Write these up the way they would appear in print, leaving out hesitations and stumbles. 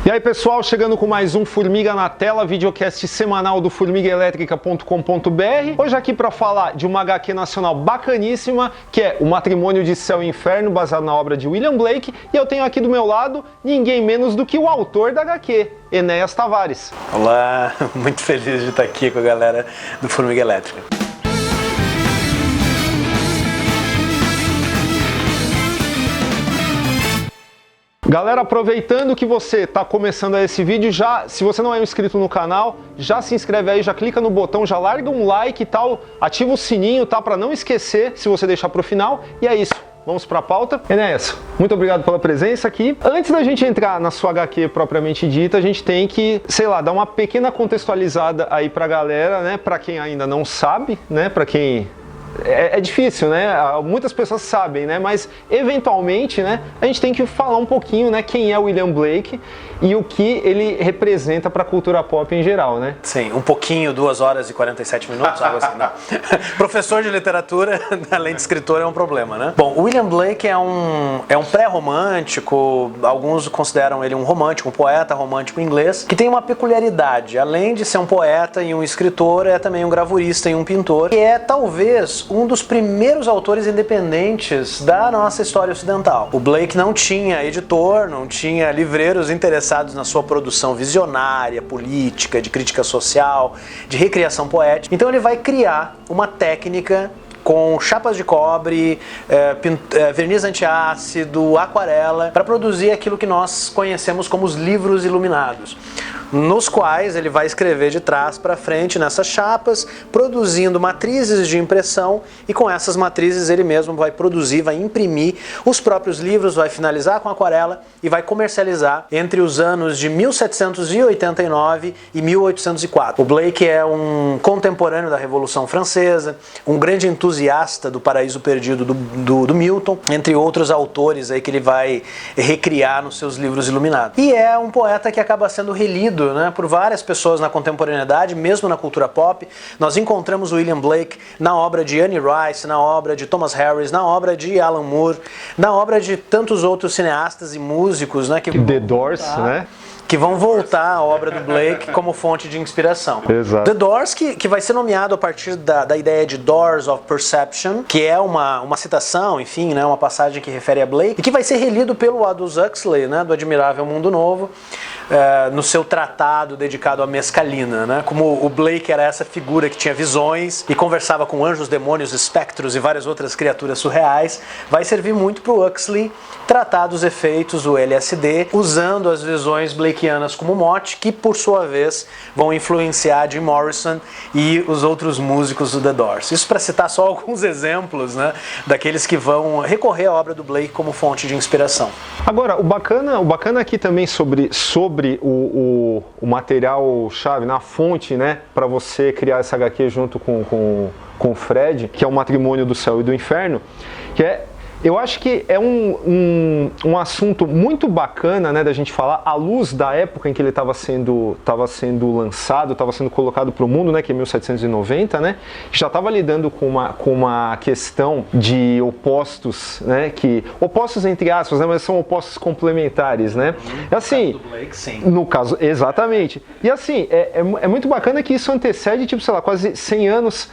E aí pessoal, chegando com mais um Formiga na Tela, videocast semanal do formigaelétrica.com.br. Hoje aqui para falar de uma HQ nacional bacaníssima, que é O Matrimônio de Céu e Inferno, baseado na obra de William Blake. E eu tenho aqui do meu lado ninguém menos do que o autor da HQ, Enéas Tavares. Olá, muito feliz de estar aqui com a galera do Formiga Elétrica. Galera, aproveitando que você está começando esse vídeo, se você não é inscrito no canal, já se inscreve aí, já clica no botão, já larga um like e tal, ativa o sininho, tá? Para não esquecer, se você deixar para o final. E é isso, vamos para a pauta. Enéas, muito obrigado pela presença aqui. Antes da gente entrar na sua HQ propriamente dita, a gente tem que, sei lá, dar uma pequena contextualizada aí para a galera, né? Para quem ainda não sabe, né? Para quem... É difícil, né? Muitas pessoas sabem, né? Mas eventualmente, né? A gente tem que falar um pouquinho, né? Quem é o William Blake e o que ele representa para a cultura pop em geral, né? Sim, um pouquinho, 2 horas e 47 minutos, algo assim, não. Professor de literatura, além de escritor, é um problema, né? Bom, o William Blake é um pré-romântico, alguns consideram ele um romântico, um poeta romântico inglês, que tem uma peculiaridade. Além de ser um poeta e um escritor, é também um gravurista e um pintor, que é talvez um dos primeiros autores independentes da nossa história ocidental. O Blake não tinha editor, não tinha livreiros interessados na sua produção visionária, política, de crítica social, de recriação poética. Então ele vai criar uma técnica com chapas de cobre, verniz antiácido, aquarela, para produzir aquilo que nós conhecemos como os livros iluminados, nos quais ele vai escrever de trás para frente nessas chapas, produzindo matrizes de impressão, e com essas matrizes ele mesmo vai produzir, vai imprimir os próprios livros, vai finalizar com aquarela e vai comercializar entre os anos de 1789 e 1804. O Blake é um contemporâneo da Revolução Francesa, um grande entusiasta do Paraíso Perdido do Milton, entre outros autores aí que ele vai recriar nos seus livros iluminados. E é um poeta que acaba sendo relido, né, por várias pessoas na contemporaneidade, mesmo na cultura pop. Nós encontramos o William Blake na obra de Anne Rice, na obra de Thomas Harris, na obra de Alan Moore, na obra de tantos outros cineastas e músicos, né, que The Doors, né? Que vão voltar à obra do Blake como fonte de inspiração. Exato. The Doors, que vai ser nomeado a partir da ideia de Doors of Perception, que é uma citação, enfim, né, uma passagem que refere a Blake, e que vai ser relido pelo Aldous Huxley, né, do Admirável Mundo Novo, no seu tratado dedicado à mescalina, né? Como o Blake era essa figura que tinha visões e conversava com anjos, demônios, espectros e várias outras criaturas surreais, vai servir muito para o Huxley tratar dos efeitos do LSD, usando as visões blakeanas como mote, que por sua vez vão influenciar Jim Morrison e os outros músicos do The Doors. Isso para citar só alguns exemplos, né, daqueles que vão recorrer à obra do Blake como fonte de inspiração. Agora, o bacana aqui também sobre o material-chave, na fonte, né, para você criar essa HQ junto com o Fred, que é O Matrimônio do Céu e do Inferno, que é... Eu acho que é um assunto muito bacana, né, da gente falar, à luz da época em que ele estava sendo lançado, estava sendo colocado para o mundo, né, que é 1790, né, que já estava lidando com uma questão de opostos, né, opostos entre aspas, né, mas são opostos complementares, né. Assim, no caso do Blake, sim. No caso, exatamente. E assim, é muito bacana que isso antecede, tipo, sei lá, quase 100 anos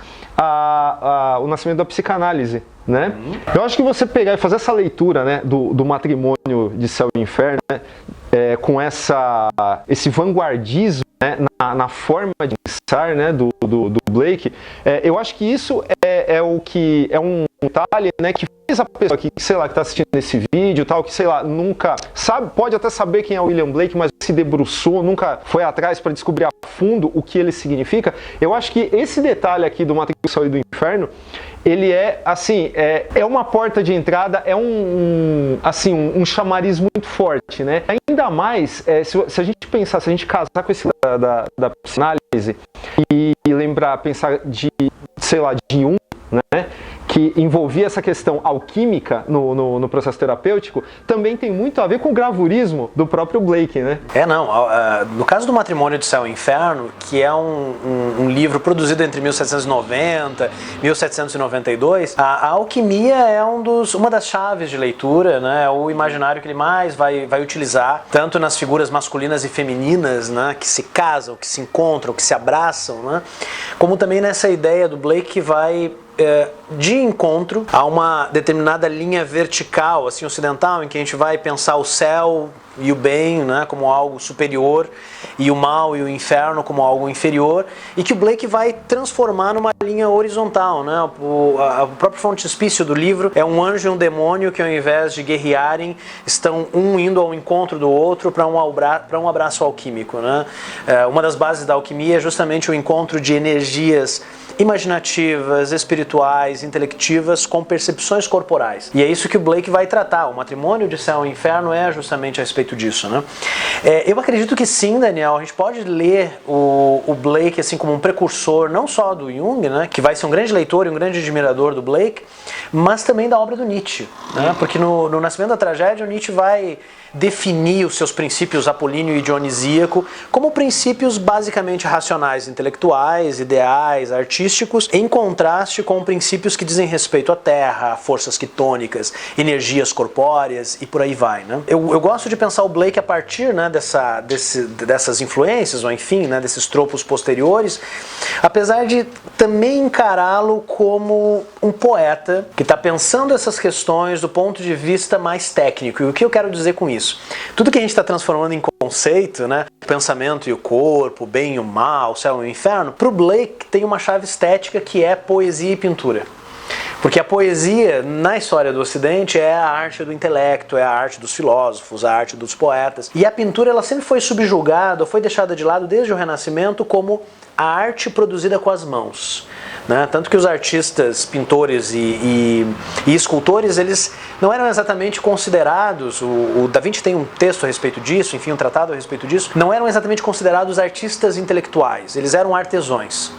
o nascimento da psicanálise, né? Eu acho que você pegar e fazer essa leitura, né, do Matrimônio de Céu e Inferno, né, com esse vanguardismo, né, na forma de pensar, né, do Blake, eu acho que isso é um detalhe, né, que fez a pessoa que, sei lá, que está assistindo esse vídeo, tal, que, sei lá, nunca sabe, pode até saber quem é o William Blake, mas se debruçou, nunca foi atrás para descobrir a fundo o que ele significa. Eu acho que esse detalhe aqui do Matrimônio do Céu e do Inferno, ele é, assim, é uma porta de entrada, é um chamariz muito forte, né? Ainda mais, se a gente pensar, se a gente casar com esse da psicanálise e lembrar, pensar de, sei lá, de Jung, né? que envolvia essa questão alquímica no processo terapêutico, também tem muito a ver com o gravurismo do próprio Blake, né? No caso do Matrimônio de Céu e Inferno, que é um livro produzido entre 1790 e 1792, a alquimia é uma das chaves de leitura, né? É o imaginário que ele mais vai utilizar, tanto nas figuras masculinas e femininas, né? Que se casam, que se encontram, que se abraçam, né? Como também nessa ideia do Blake que vai de encontro a uma determinada linha vertical, assim, ocidental, em que a gente vai pensar o céu e o bem, né, como algo superior, e o mal e o inferno como algo inferior, e que o Blake vai transformar numa linha horizontal, né? O próprio frontispício do livro é um anjo e um demônio que, ao invés de guerrearem, estão indo ao encontro do outro para um abraço alquímico, né? Uma das bases da alquimia é justamente o encontro de energias imaginativas, espirituais, intelectivas, com percepções corporais. E é isso que o Blake vai tratar. O Matrimônio de Céu e Inferno é justamente a respeito disso, né? Eu acredito que sim, Daniel, a gente pode ler o Blake assim como um precursor, não só do Jung, né, que vai ser um grande leitor e um grande admirador do Blake, mas também da obra do Nietzsche, né? Porque no Nascimento da Tragédia, o Nietzsche vai definir os seus princípios apolíneo e dionisíaco como princípios basicamente racionais, intelectuais, ideais, artísticos, em contraste com princípios que dizem respeito à terra, forças quitônicas, energias corpóreas e por aí vai, né? Eu gosto de pensar o Blake a partir, né, dessas influências, ou enfim, né, desses tropos posteriores, apesar de também encará-lo como um poeta que está pensando essas questões do ponto de vista mais técnico. E o que eu quero dizer com isso? Tudo que a gente está transformando em conceito, né, o pensamento e o corpo, o bem e o mal, o céu e o inferno, para o Blake tem uma chave estética que é poesia e pintura. Porque a poesia, na história do Ocidente, é a arte do intelecto, é a arte dos filósofos, a arte dos poetas. E a pintura, ela sempre foi subjugada, foi deixada de lado desde o Renascimento como a arte produzida com as mãos, né? Tanto que os artistas, pintores e escultores, eles não eram exatamente considerados, o Da Vinci tem um texto a respeito disso, enfim, um tratado a respeito disso, não eram exatamente considerados artistas intelectuais, eles eram artesãos.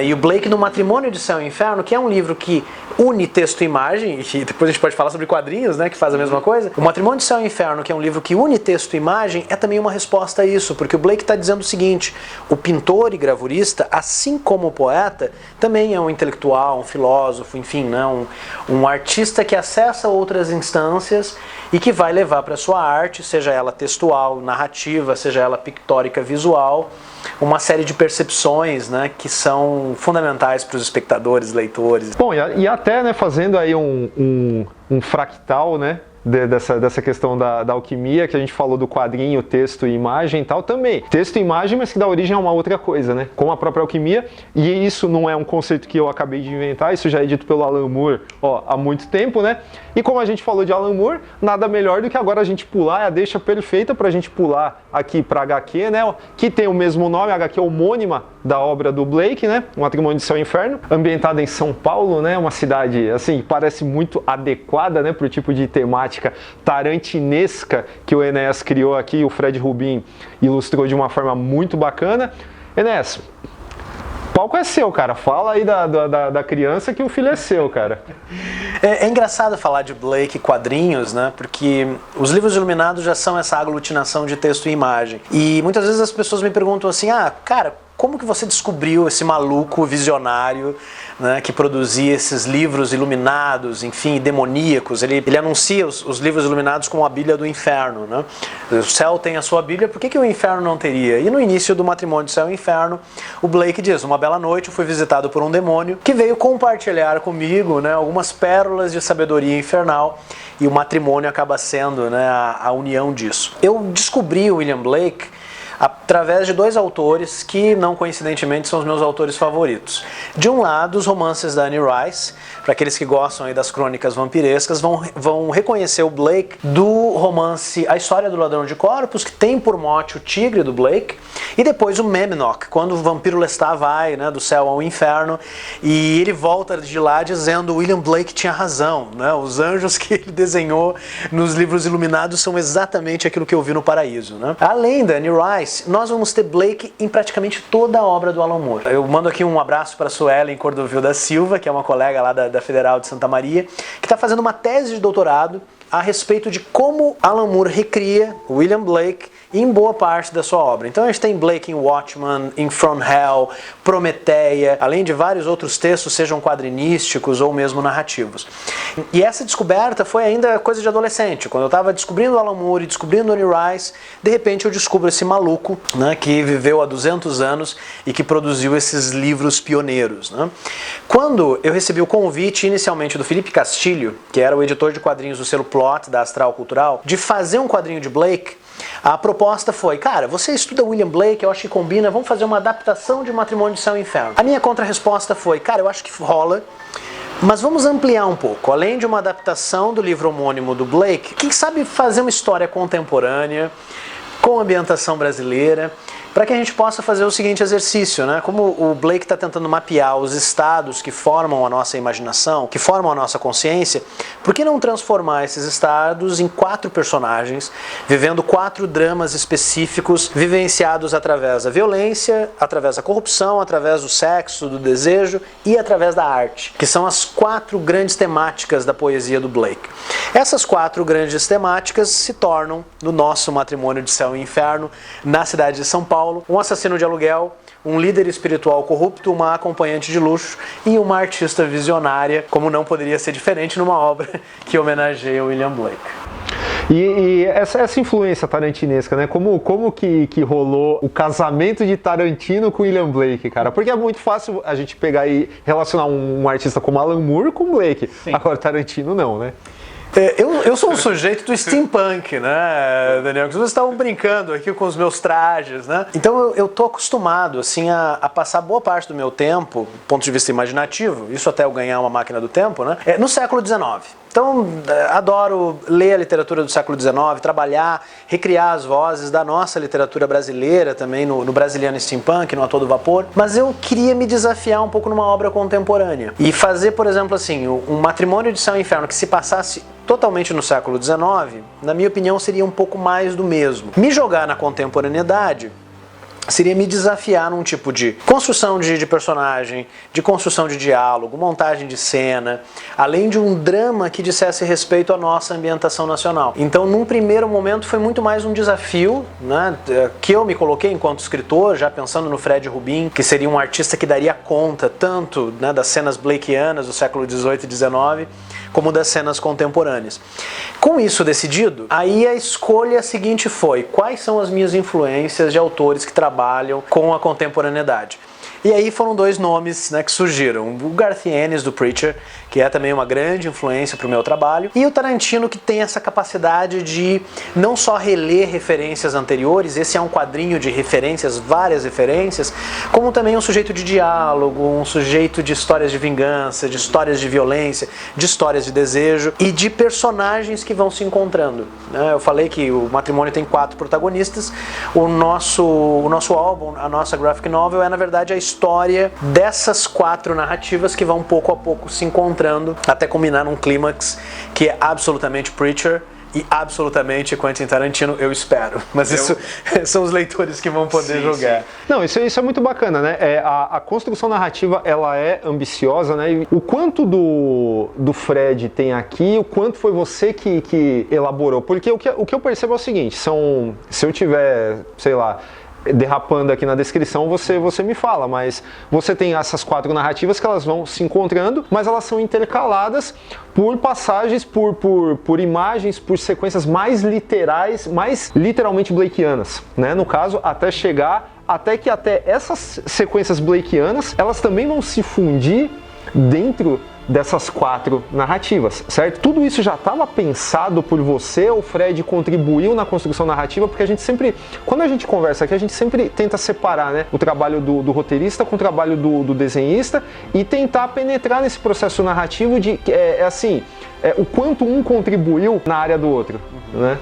E o Blake, no Matrimônio de Céu e Inferno, que é um livro que une texto e imagem, e depois a gente pode falar sobre quadrinhos, né, que faz a mesma coisa. O Matrimônio de Céu e Inferno, que é um livro que une texto e imagem, é também uma resposta a isso, porque o Blake está dizendo o seguinte: o pintor e gravurista, assim como o poeta, também é um intelectual, um filósofo, enfim, né, um artista que acessa outras instâncias e que vai levar para a sua arte, seja ela textual, narrativa, seja ela pictórica, visual, uma série de percepções, né, que são fundamentais para os espectadores, leitores. Bom, e até, né, fazendo aí um fractal, né, dessa questão da alquimia, que a gente falou do quadrinho, texto e imagem e tal, também. Texto e imagem, mas que dá origem a uma outra coisa, né? Como a própria alquimia, e isso não é um conceito que eu acabei de inventar, isso já é dito pelo Alan Moore, há muito tempo, né? E como a gente falou de Alan Moore, nada melhor do que agora a gente pular, é a deixa perfeita pra gente pular aqui pra HQ, né? Que tem o mesmo nome, a HQ homônima da obra do Blake, né? O Matrimônio de Céu e Inferno, ambientada em São Paulo, né? Uma cidade, assim, parece muito adequada, né, pro tipo de temática tarantinesca que o Enéas criou aqui, o Fred Rubin ilustrou de uma forma muito bacana. Enéas, o palco é seu, cara. Fala aí da criança que o filho é seu, cara. É engraçado falar de Blake e quadrinhos, né? Porque os livros iluminados já são essa aglutinação de texto e imagem. E muitas vezes as pessoas me perguntam assim: cara, como que você descobriu esse maluco visionário, né, que produzia esses livros iluminados, enfim, demoníacos? Ele anuncia os livros iluminados como a Bíblia do Inferno, né? O céu tem a sua Bíblia, por que o inferno não teria? E no início do Matrimônio de Céu e Inferno, o Blake diz: uma bela noite eu fui visitado por um demônio que veio compartilhar comigo, né, algumas pérolas de sabedoria infernal, e o matrimônio acaba sendo, né, a união disso. Eu descobri o William Blake através de dois autores que, não coincidentemente, são os meus autores favoritos. De um lado, os romances da Anne Rice. Para aqueles que gostam aí das crônicas vampirescas, vão reconhecer o Blake do romance A História do Ladrão de Corpos, que tem por mote o tigre do Blake, e depois o Memnoch, quando o vampiro Lestat vai, né, do céu ao inferno, e ele volta de lá dizendo: William Blake tinha razão, né? Os anjos que ele desenhou nos livros iluminados são exatamente aquilo que eu vi no paraíso, né? Além da Anne Rice, Rice, nós vamos ter Blake em praticamente toda a obra do Alan Moore. Eu mando aqui um abraço para a Suelen Cordovil da Silva, que é uma colega lá da Federal de Santa Maria, que está fazendo uma tese de doutorado a respeito de como Alan Moore recria William Blake em boa parte da sua obra. Então a gente tem Blake em Watchmen, em From Hell, Prometeia, além de vários outros textos, sejam quadrinísticos ou mesmo narrativos. E essa descoberta foi ainda coisa de adolescente. Quando eu estava descobrindo Alan Moore e descobrindo Annie Rice, de repente eu descubro esse maluco, né, que viveu há 200 anos e que produziu esses livros pioneiros, né? Quando eu recebi o convite inicialmente do Felipe Castilho, que era o editor de quadrinhos do selo Plot da Astral Cultural, de fazer um quadrinho de Blake, a proposta foi, cara, você estuda William Blake, eu acho que combina, vamos fazer uma adaptação de Matrimônio de Céu e Inferno. A minha contrarresposta foi, cara, eu acho que rola, mas vamos ampliar um pouco. Além de uma adaptação do livro homônimo do Blake, quem sabe fazer uma história contemporânea, com ambientação brasileira, para que a gente possa fazer o seguinte exercício, né? Como o Blake está tentando mapear os estados que formam a nossa imaginação, que formam a nossa consciência, por que não transformar esses estados em 4 personagens, vivendo 4 dramas específicos, vivenciados através da violência, através da corrupção, através do sexo, do desejo e através da arte, que são as 4 grandes temáticas da poesia do Blake. Essas 4 grandes temáticas se tornam, no nosso Matrimônio de Céu e Inferno, na cidade de São Paulo, um assassino de aluguel, um líder espiritual corrupto, uma acompanhante de luxo e uma artista visionária, como não poderia ser diferente numa obra que homenageia William Blake. E essa influência tarantinesca, né? Como que rolou o casamento de Tarantino com William Blake, cara? Porque é muito fácil a gente pegar e relacionar um artista como Alan Moore com Blake. Sim. Agora Tarantino não, né? Eu sou um sujeito do steampunk, né, Daniel? Vocês estavam brincando aqui com os meus trajes, né? Então eu tô acostumado, assim, a passar boa parte do meu tempo, do ponto de vista imaginativo, isso até eu ganhar uma máquina do tempo, né? No século XIX. Então, adoro ler a literatura do século XIX, trabalhar, recriar as vozes da nossa literatura brasileira também, no Brasiliano Steampunk, no A Todo Vapor, mas eu queria me desafiar um pouco numa obra contemporânea e fazer, por exemplo, assim, um Matrimônio de Céu e Inferno que se passasse totalmente no século XIX, na minha opinião, seria um pouco mais do mesmo. Me jogar na contemporaneidade seria me desafiar num tipo de construção de personagem, de construção de diálogo, montagem de cena, além de um drama que dissesse respeito à nossa ambientação nacional. Então, num primeiro momento, foi muito mais um desafio, né, que eu me coloquei enquanto escritor, já pensando no Fred Rubin, que seria um artista que daria conta tanto, né, das cenas blakeanas do século XVIII e XIX, como das cenas contemporâneas. Com isso decidido, aí a escolha seguinte foi: quais são as minhas influências de autores que trabalham com a contemporaneidade? E aí foram 2 nomes, né, que surgiram. O Garth Ennis, do Preacher, que é também uma grande influência para o meu trabalho, e o Tarantino, que tem essa capacidade de não só reler referências anteriores, esse é um quadrinho de referências, várias referências, como também um sujeito de diálogo, um sujeito de histórias de vingança, de histórias de violência, de histórias de desejo e de personagens que vão se encontrando. Eu falei que o Matrimônio tem 4 protagonistas, o nosso álbum, a nossa graphic novel, é na verdade a história dessas 4 narrativas que vão pouco a pouco se encontrando até culminar num clímax que é absolutamente Preacher e absolutamente Quentin Tarantino, eu espero. Mas isso são os leitores que vão poder julgar. Sim. Não, isso é muito bacana, né? A construção narrativa, ela é ambiciosa, né? E o quanto do Fred tem aqui, o quanto foi você que elaborou. Porque o que eu percebo é o seguinte, se eu tiver, sei lá, derrapando aqui na descrição, você me fala, mas você tem essas 4 narrativas que elas vão se encontrando, mas elas são intercaladas por passagens, por imagens, por sequências mais literais, mais literalmente blakeanas, né? No caso, até essas sequências blakeanas, elas também vão se fundir dentro dessas 4 narrativas, certo? Tudo isso já estava pensado por você, o Fred contribuiu na construção narrativa, porque a gente sempre, quando a gente conversa aqui, a gente sempre tenta separar, né, o trabalho do roteirista com o trabalho do desenhista e tentar penetrar nesse processo narrativo de, o quanto um contribuiu na área do outro, né?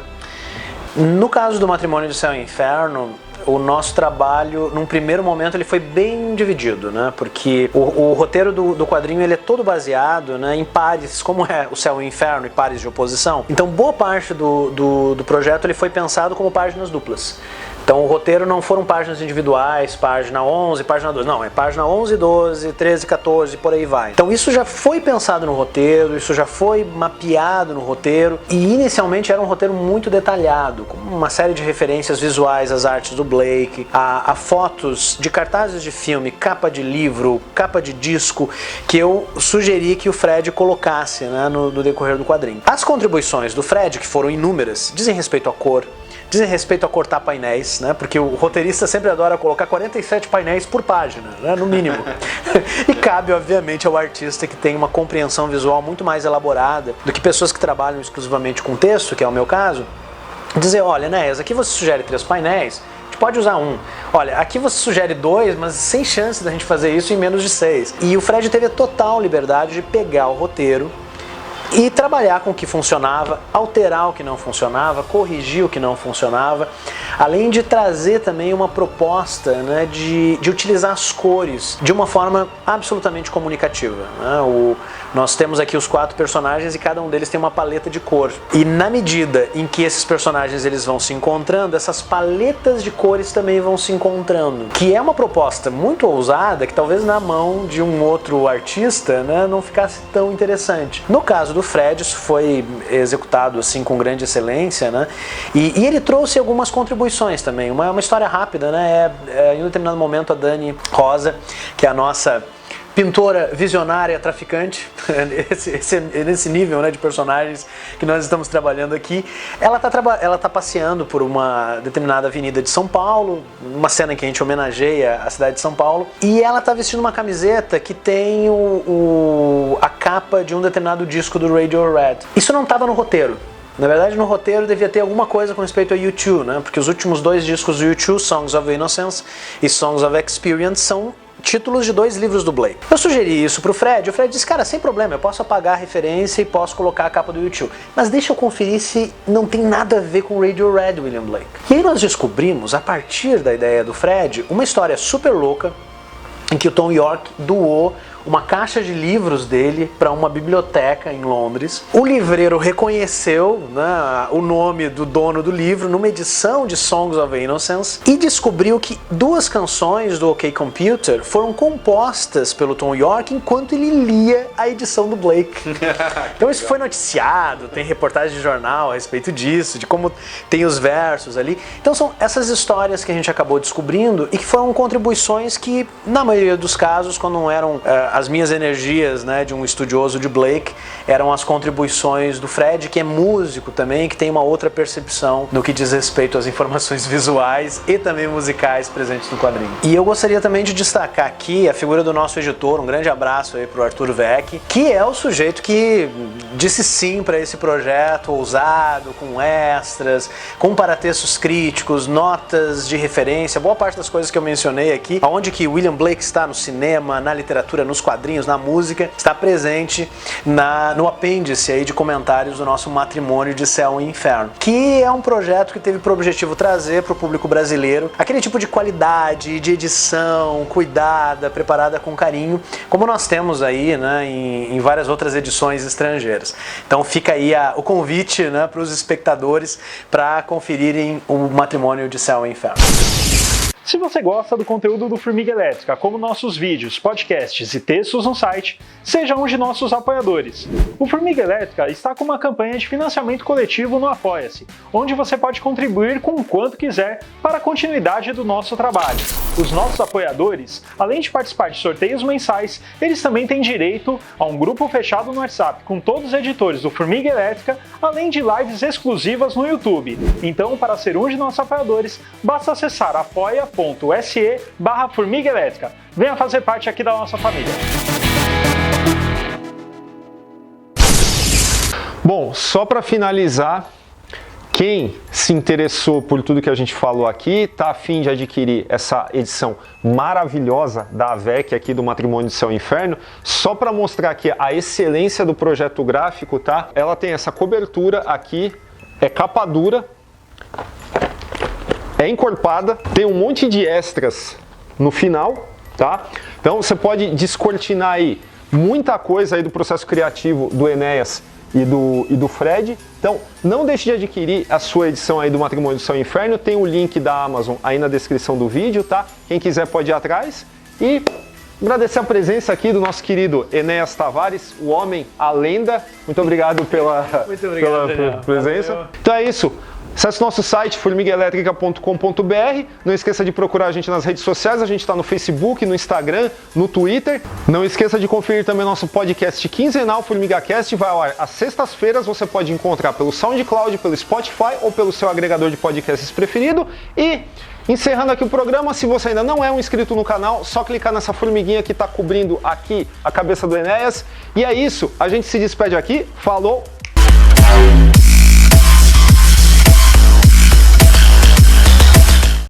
No caso do Matrimônio de Céu e Inferno, o nosso trabalho, num primeiro momento, ele foi bem dividido, né? Porque o roteiro do quadrinho, ele é todo baseado, né, em pares, como é o Céu e o Inferno e pares de oposição. Então, boa parte do projeto ele foi pensado como páginas duplas. Então o roteiro não foram páginas individuais, página 11, página 12, não, é página 11, 12, 13, 14, por aí vai. Então isso já foi pensado no roteiro, isso já foi mapeado no roteiro, e inicialmente era um roteiro muito detalhado, com uma série de referências visuais às artes do Blake, a fotos de cartazes de filme, capa de livro, capa de disco, que eu sugeri que o Fred colocasse, né, no decorrer do quadrinho. As contribuições do Fred, que foram inúmeras, dizem respeito à cor, dizem respeito a cortar painéis, né? Porque o roteirista sempre adora colocar 47 painéis por página, né? No mínimo. E cabe, obviamente, ao artista que tem uma compreensão visual muito mais elaborada do que pessoas que trabalham exclusivamente com texto, que é o meu caso, dizer, olha, Enéas, aqui você sugere 3 painéis, a gente pode usar 1. Olha, aqui você sugere 2, mas sem chance da gente fazer isso em menos de 6. E o Fred teve a total liberdade de pegar o roteiro e trabalhar com o que funcionava, alterar o que não funcionava, corrigir o que não funcionava, além de trazer também uma proposta, né, de utilizar as cores de uma forma absolutamente comunicativa, né? Nós temos aqui os 4 personagens e cada um deles tem uma paleta de cor. E na medida em que esses personagens eles vão se encontrando, essas paletas de cores também vão se encontrando. Que é uma proposta muito ousada que talvez na mão de um outro artista, né, não ficasse tão interessante. No caso do Fred, isso foi executado assim com grande excelência, né? E ele trouxe algumas contribuições também. Uma história rápida, né? Em um determinado momento a Dani Rosa, que é a nossa pintora visionária, traficante, nesse nível, né, de personagens que nós estamos trabalhando aqui, ela tá passeando por uma determinada avenida de São Paulo, uma cena em que a gente homenageia a cidade de São Paulo, e ela tá vestindo uma camiseta que tem a capa de um determinado disco do Radiohead. Isso não estava no roteiro. Na verdade, no roteiro devia ter alguma coisa com respeito a U2, né? Porque os últimos 2 discos do U2, Songs of Innocence e Songs of Experience, são títulos de 2 livros do Blake. Eu sugeri isso pro Fred, o Fred disse, cara, sem problema, eu posso apagar a referência e posso colocar a capa do U2, mas deixa eu conferir se não tem nada a ver com Radiohead, William Blake. E aí nós descobrimos, a partir da ideia do Fred, uma história super louca em que o Tom York doou uma caixa de livros dele para uma biblioteca em Londres. O livreiro reconheceu, né, o nome do dono do livro numa edição de Songs of Innocence e descobriu que 2 canções do OK Computer foram compostas pelo Tom York enquanto ele lia a edição do Blake. Então isso foi noticiado, tem reportagem de jornal a respeito disso, de como tem os versos ali. Então são essas histórias que a gente acabou descobrindo e que foram contribuições que, na maioria dos casos, quando não eram as minhas energias, né, de um estudioso de Blake, eram as contribuições do Fred, que é músico também, que tem uma outra percepção no que diz respeito às informações visuais e também musicais presentes no quadrinho. E eu gostaria também de destacar aqui a figura do nosso editor, um grande abraço aí pro Arthur Vec, que é o sujeito que disse sim para esse projeto ousado, com extras, com paratextos críticos, notas de referência, boa parte das coisas que eu mencionei aqui, aonde que William Blake está no cinema, na literatura, nos quadrinhos, na música, está presente no apêndice aí de comentários do nosso Matrimônio de Céu e Inferno, que é um projeto que teve por objetivo trazer para o público brasileiro aquele tipo de qualidade, de edição, cuidada, preparada com carinho, como nós temos aí, né, em várias outras edições estrangeiras. Então fica aí o convite, né, para os espectadores para conferirem o Matrimônio de Céu e Inferno. Se você gosta do conteúdo do Formiga Elétrica, como nossos vídeos, podcasts e textos no site, seja um de nossos apoiadores. O Formiga Elétrica está com uma campanha de financiamento coletivo no Apoia-se, onde você pode contribuir com o quanto quiser para a continuidade do nosso trabalho. Os nossos apoiadores, além de participar de sorteios mensais, eles também têm direito a um grupo fechado no WhatsApp com todos os editores do Formiga Elétrica, além de lives exclusivas no YouTube. Então, para ser um de nossos apoiadores, basta acessar apoia.se/Formiga Elétrica. Venha fazer parte aqui da nossa família. Bom, só para finalizar, quem se interessou por tudo que a gente falou aqui, está a fim de adquirir essa edição maravilhosa da AVEC aqui do Matrimônio de Céu e Inferno, só para mostrar aqui a excelência do projeto gráfico, tá? Ela tem essa cobertura aqui, é capa dura, é encorpada, tem um monte de extras no final, tá? Então você pode descortinar aí muita coisa aí do processo criativo do Enéas e do Fred. Então, não deixe de adquirir a sua edição aí do Matrimônio do Céu e Inferno. Tem o link da Amazon aí na descrição do vídeo, tá? Quem quiser pode ir atrás. E agradecer a presença aqui do nosso querido Enéas Tavares, o homem, a lenda. Muito obrigado pela presença. Valeu. Então é isso. Acesse nosso site formiguaelétrica.com.br. Não esqueça de procurar a gente nas redes sociais. A gente está no Facebook, no Instagram, no Twitter. Não esqueça de conferir também nosso podcast quinzenal FormigaCast. Vai ao ar às sextas-feiras. Você pode encontrar pelo SoundCloud, pelo Spotify ou pelo seu agregador de podcasts preferido. E encerrando aqui o programa, se você ainda não é um inscrito no canal, só clicar nessa formiguinha que está cobrindo aqui a cabeça do Enéas. E é isso. A gente se despede aqui. Falou!